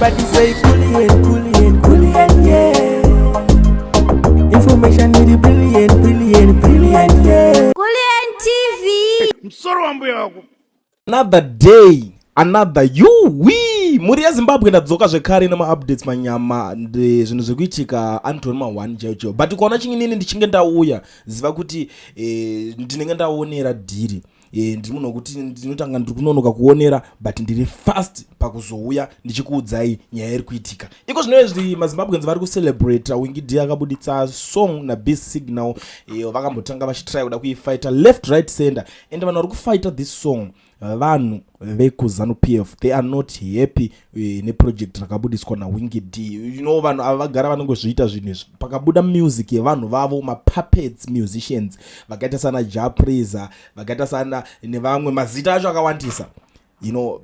everybody say Coolien, yeah. Information need brilliant, yeah. Coolien TV. Msoro wa mbuya wako. Another day, another muri ya Zimbabwe ndadzoka zvekare nema-updates manyama zvinhu zvekuitika Anthony ma1 chaicho, but ukaona chinginini ndichinge ndauya ziva kuti ndinenge ndaonera dhiri. Ndiri munhu wekuti ndinotanga ndiri kunonoka kuonera, but ndiri fast pakuzouya ndichikuudzai nyaya iri kuitika. Iko zvino izvi maZimbabweans vari kucelebrate Winky D akabuditsa song naBeast Signal, vakambotanga vachitry kuda kuifighta left right center, and vanhu vari kufighta this song vanhu vekuZanupf they are not happy neproject rakabudiswa naWinky D. You know, vanhu ava vagara vanongozviita zvinhu izvi pakabuda music yevanhu vavo mapuppets musicians vakaita sana Japraiser, vakaita sana nevamwe mazita acho akawandisa, you know,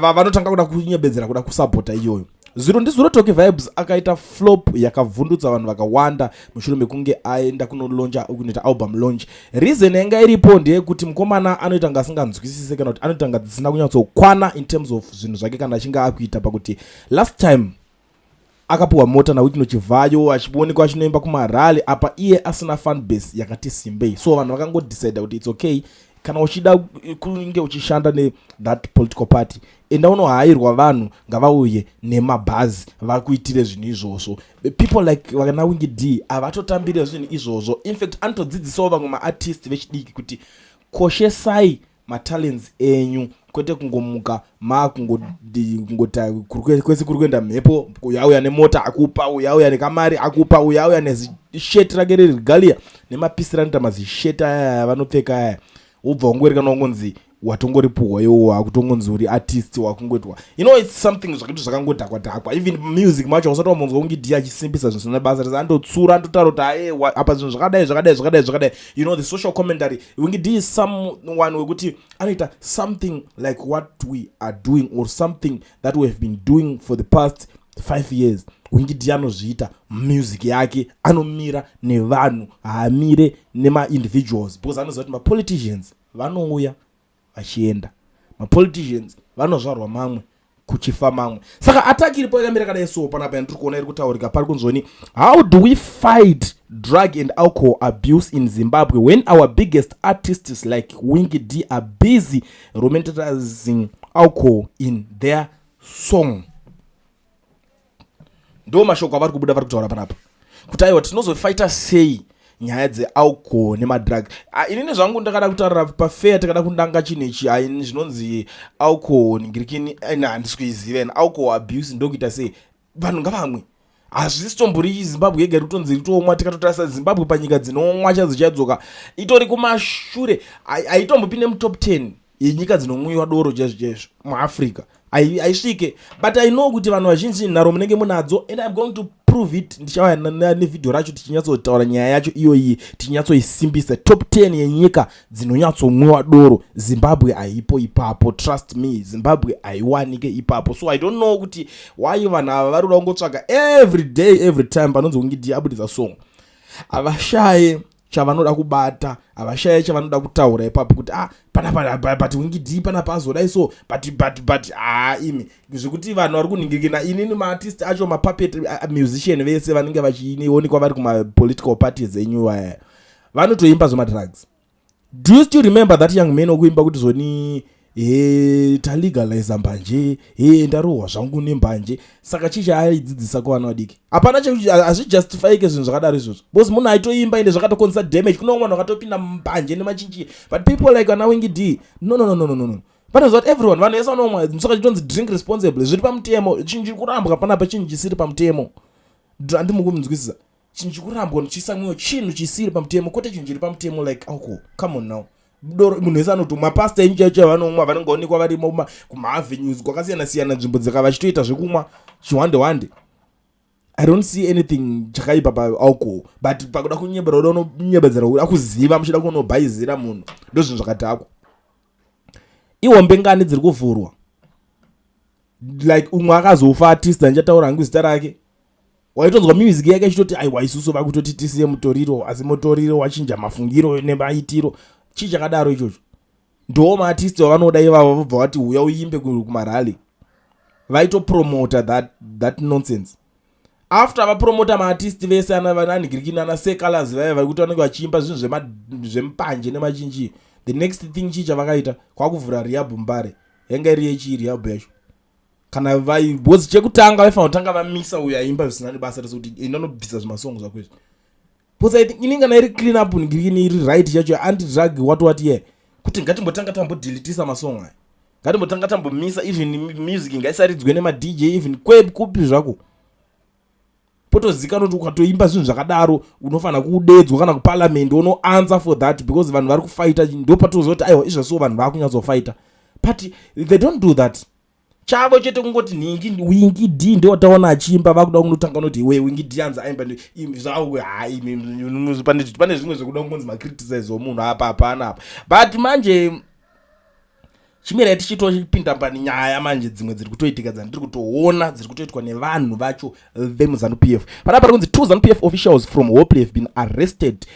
vanotanga kuda kunyebedzera kuda kusapota iyoyo. Zviro ndizvo Toke Vibes akaita flop yakavhundutsa vanhu vakawanda mushure mekunge aenda kunolauncha kunoita album launch. Reason yanga iripo ndeyekuti mukomana anoita nga asinganzwisise kana kuti anoita nga dzisina kunyatsokwana in terms of zvinhu zvake kana achinge akuita, pakuti last time akapuwa mota naWinky Chivayo achionekwa achinoimba kumarally apa iye asina fan base yakati simbei, so vanhu vakangodecide kuti it's okay kana uchida kunge uchishanda that political party enda unohairwa vanhu ngavauye nemabhazi vakuitire zvinhu izvozvo. People like vakana Winky D avatotambire zvinhu izvozvo. In fact anotodzidzisawo vamwe maartist vechidiki kuti koshesai matalents enyu kwete kungomuka kungota kwese kuri kuenda mhepo, uyauya nemota akupa, uyauya nekamari akupa, uyauya nezisheti rake reregalia nemapisira anoita mazisheti aya vanopfeka aya, ubva ungorikana ungonzi watongoripuhwa iwo wakutongonzi uri artist wakungoitwa, you know, it's something zvakaiti zvakangodhakwa. Even music macho usati wamonzwa Winky D achisimbisa zvinhu zvine basa risandotsura andotaura kuti apa zvinhu zvakadai, you know, the social commentary. Winky D is someone wekuti anoita something like what we are doing or something that we have been doing for the past 5 years. Winky D anozviita music yake, anomira nevanhu, haamire nema-individuals, because anoziva kuti ma-politicians vanouya vachienda, ma-politicians vanozvarwa mamwe kuchifa mamwe. Saka ataki iripo yakamira kadai so panapa yandiri kuona iri kutaurika pari kunzoni, how do we fight drug and alcohol abuse in Zimbabwe when our biggest artists like Winky D are busy romanticizing alcohol in their song? Ndo mashoko avari kubuda vari kutaura panapa kuti aiwa tinozofighta sei nyaya dzealcohol nemadrug. Inini zvangu ndakada kutaura pafair takada kundanga chinechi zvinonzi alcohol ngirikini handisi kuiziva, alcohol abuse ndokuita sei vanhu ngavamwe. Hazvisitombori Zimbabwe yega rutonzi ritomwa, tikatotarisa Zimbabwe panyika dzinomwa chadzichadzoka itori kumashure, haitombopinde mutop 10 yenyika dzinomwiwa doro chaizvo muAfrica, aisvike. But I know kuti vanhu vazhinji nharo munenge munadzo, and I'm going to prove it. Ndichauya nevidhio racho tichinyatsotaura nyaya yacho iyoyi, tichinyatsoisimbisa. Top 10 yenyika dzinonyatsomwiwa doro, Zimbabwe haipo ipapo, trust me, Zimbabwe haiwanike ipapo. So I don't know kuti why vanhu ava vari kuda kungotsvaga every day every time panonzi Winky D abudisa song, avashaye chavanoda kubata, avashaye chavanoda kutaura ipapo kuti panapa but Winky D panapa azodai so but imi zvekuti vanhu vari kuningirikina. Inini maartist acho mapuppet musician vese vanenge vachionekwa vari kuma-political parties enyu vanotoimba zvemadrugs. Do you still remember that young man okuimba kuti zvoni talegalize mbanje, ndarohwa zvangu nembanje? Saka chii chaaidzidzisa kuvana vadiki? Hapana hazvijustifyike zvinhu zvakadaro izvozvo, because munhu aitoimba ende zvakatokonzera damage. Kuno vanhu vakatopinda mbanje nemachinchi, but people like ana Winky D no. Panozva kuti everyone vanhu vese vanomwa, saka chitonzi drink responsibly, zviri pamutemo. Chinhu chiri kurambwa panapa chinhu chisiri pamutemo, handimukunzwisisa. Chinhu chiri kurambwa chisamwiwa chinhu chisiri pamutemo, kwete chinhu chiri pamutemo like alcohol. Come on now. Munhu wese anoti mapasta enyu chaicho vanomwa vanongoonekwa vari kuma-avenues kwakasiyana-siyana, nzvimbo dzaka vachitoita zvekumwa chiwande. I don't see anything chakaipa pa-alcohol, but pakuda kunyebera uda unonyebedzera uda kuziva muchida kunobhaizira munhu, ndo zvinhu zvakadhakwa. Ihombe ngani dziri kuvhurwa, like umwe akazofa artist andichataura hangu zita rake, waitonzwa music yake ichitoti aiwa isusu vakutoti tisiye mutoriro, asi mutoriro wachinja mafungiro nemaitiro. Chii chakadaro ichocho? Ndo maartist vavanoda ivavo vobva vati uya uimbe kumarally. vaitopromota that nonsense. After vapromota maartist vese ananigirikini anasecolors vaya varikuti vanenge vachiimba zvinhu zvemupanje nemachinji, the next thing chii chavakaita kwakuvhura riabhu mbare yanga iri yechi riabhu yacho. Kana because chekutanga vaifanira kutanga vamisa uyo aimba zvisina nebasa rese kuti inonobvisa zvimasongo zvako izvi. Because I think inenge iri clean up nigirikini iri right chacho anti-drug what yeah, kuti ngatimbotanga tambodhiletisa masongo aya, ngatimbotanga tambomisa even music ngaisaridzwe nema-DJ even kupi zvako. Potozikana kuti ukatoimba zvinhu zvakadaro unofanira kudedzwa kana kuparliament unoanswer for that, because vanhu vari kufighta ndo patozoti aiwa izvosiwo vanhu vakunyatsofighta, but they don't do that. Chavo chete kungoti ningi Winky D ndio wataona achimba vakuda kunotanga noti we Winky D anza aimba zvawo hai pane zvimwe zvekuda kungonzi ma criticize omunhu apa hapana apa, but manje chimera tichitopinda panyaya manje dzimwe dziri kutoitika dzandiri kutoona dziri kutoitwa nevanhu vacho vemuZanupf. Panapa kunzi 2 Zanupf officials from Hopley have been arrested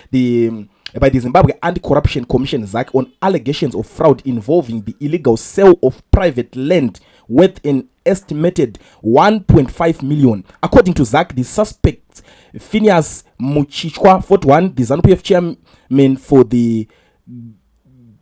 by the Zimbabwe Anti-Corruption Commission ZAC on allegations of fraud involving the illegal sale of private land worth an estimated 1.5 million. According to ZAC, the suspects Phineas Muchichwa, 41, the Zanupf chairman for the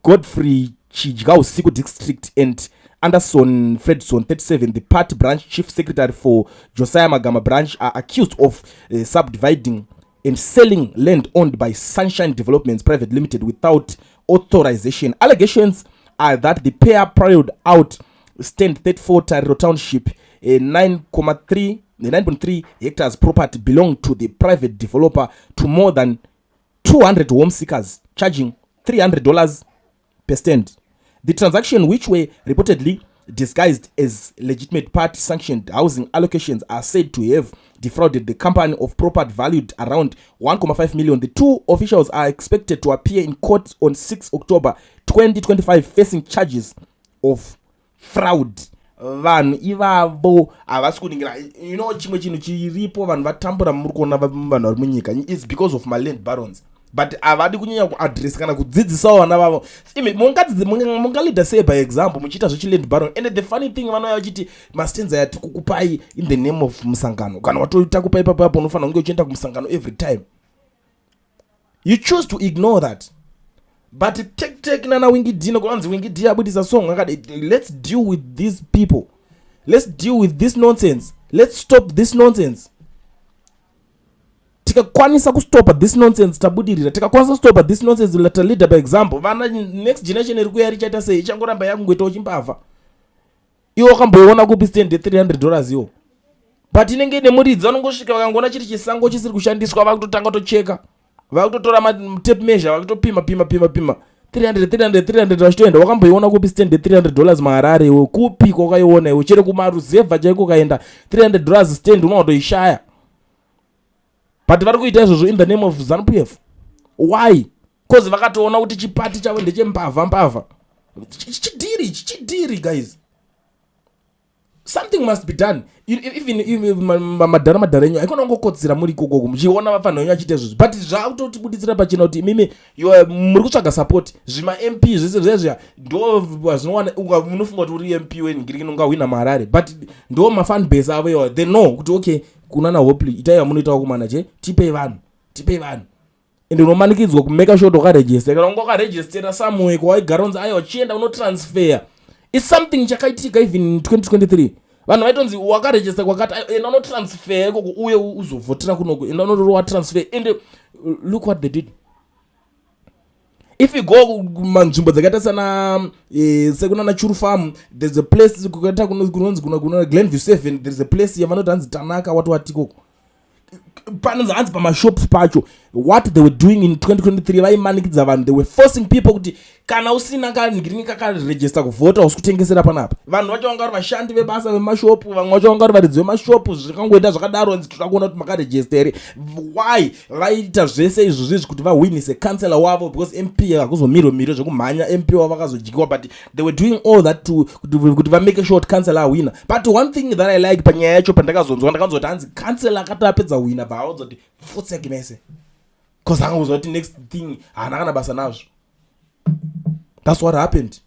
Godfrey Chijigao Siko district, and Anderson Fredson, 37, the party branch chief secretary for Josiah Magama branch, are accused of subdividing and selling land owned by Sunshine Developments Private Limited without authorization. Allegations are that the pair priced out stand 34 Tariro Township, a 9.3 hectares property belonging to the private developer, to more than 200 home seekers, charging $300 per stand. The transaction, which were reportedly disguised as legitimate party-sanctioned housing allocations, are said to have defrauded the company of property valued around 1.5 million. The two officials are expected to appear in court on 6 October 2025 facing charges of fraud. Vanhu ivavo havasi kuningira, you know, chimwe chinhu chiripo vanhu vatambura muri kuona vanhu vari munyika is because of land barons, but havadi kunyanya kuaddress kana kudzidzisawo vana vavo. Mungalida sei by example muchiita zvechiland baron, and the funny thing vanouya vachiti mastenza yati kukupai in the name of musangano, kana watoita kupai papapo unofanira kunge uchienda kumusangano every time. You choose to ignore that. But take nana Winky D nokuanzi Winky D abudisa song akati let's deal with these people, let's deal with this nonsense, let's stop this nonsense. Tikakwanisa kustopa this nonsense tabudirira, tikakwanisa kustopa this nonsense leta leader by example. Vana next generation iri kuya richaita sei, ichangoramba yakungoita uchimbavha. Iwo kamboiona kupi stand $300 iwo, but inenge ine muridzi vanongosvika vakangona chiri chisango chisiri kushandiswa vakutotanga tocheka, vakutotora tape measure vakutopima 300 vachitoenda. Wakamboiona kupi stand $300 maharare iwe, kupi kwakaiona iwe, chero kumaruzevha chaiko kaenda $300 stand unotoishaya. But vari kuita izvozvo in the name of Zanupf. Why? Because vakatoona kuti chipati chavo ndechembavha. Chichidiri guys. Something must be done. Even madhara enyu aikona kungokodzera muri ikoko muchiona vafanira wenyu achiita izvozvo, but zvakutotibuditsira pachena kuti mimi muri kutsvaga support. Zvima MP zvese zvezvia ndo zvinowana, unofunga kuti uri MP wenigiriki ungahwina maharare, but ndo mafan base avo iwayo. They know kuti okay, kunana Hopley itaiva munoitawo kumana che tipei vanhu. Ende unomanikidzwa kumeka sure wakaregister. Kana unga wakaregistera somewhere kwaigara unzi aiwa chienda unotransfer. It's something chakaitika even in 2023. Vanhu vaitonzi wakaregister kwakati enda unotransfer ikoko uye uzovhotera kunoko, enda unorowa transfer. And look what they did. If you go manzvimbo dzakaita sana sekunana Churu Farm, there's a place kukaita kunonzi kuna Glenview 7, there's a place yavanoti hanzi Tanaka wati koko. Panonzi hanzi pamashops pacho. What they were doing in 2023 vaimanikidza vanhu, they were forcing people kuti kana usina kanigiriki kakaregister kuvhota usikutengesera panapa. Vanhu vacho vanga vari vashandi vebasa vemashopu, vamwe vacho vanga vari varidzi vemashopu, zvikangoita zvakadaro nzi takaona kuti makaregisteri. Why vaita zvese izvozvi kuti vahwinise kansela wavo, because MP hakuzomiro zvekumhanya MP wavo vakazodyiwa, but they were doing all that kuti vamake sure kuti kansela ahwina. But one thing that I like panyaya yacho pandakazonzwa ndakanzwa kuti hanzi kansela akati apedza hwina bvaaudzwa kuti futseke mese, because angaudzwa kuti next thing haana kana basa nazvo. That's what happened.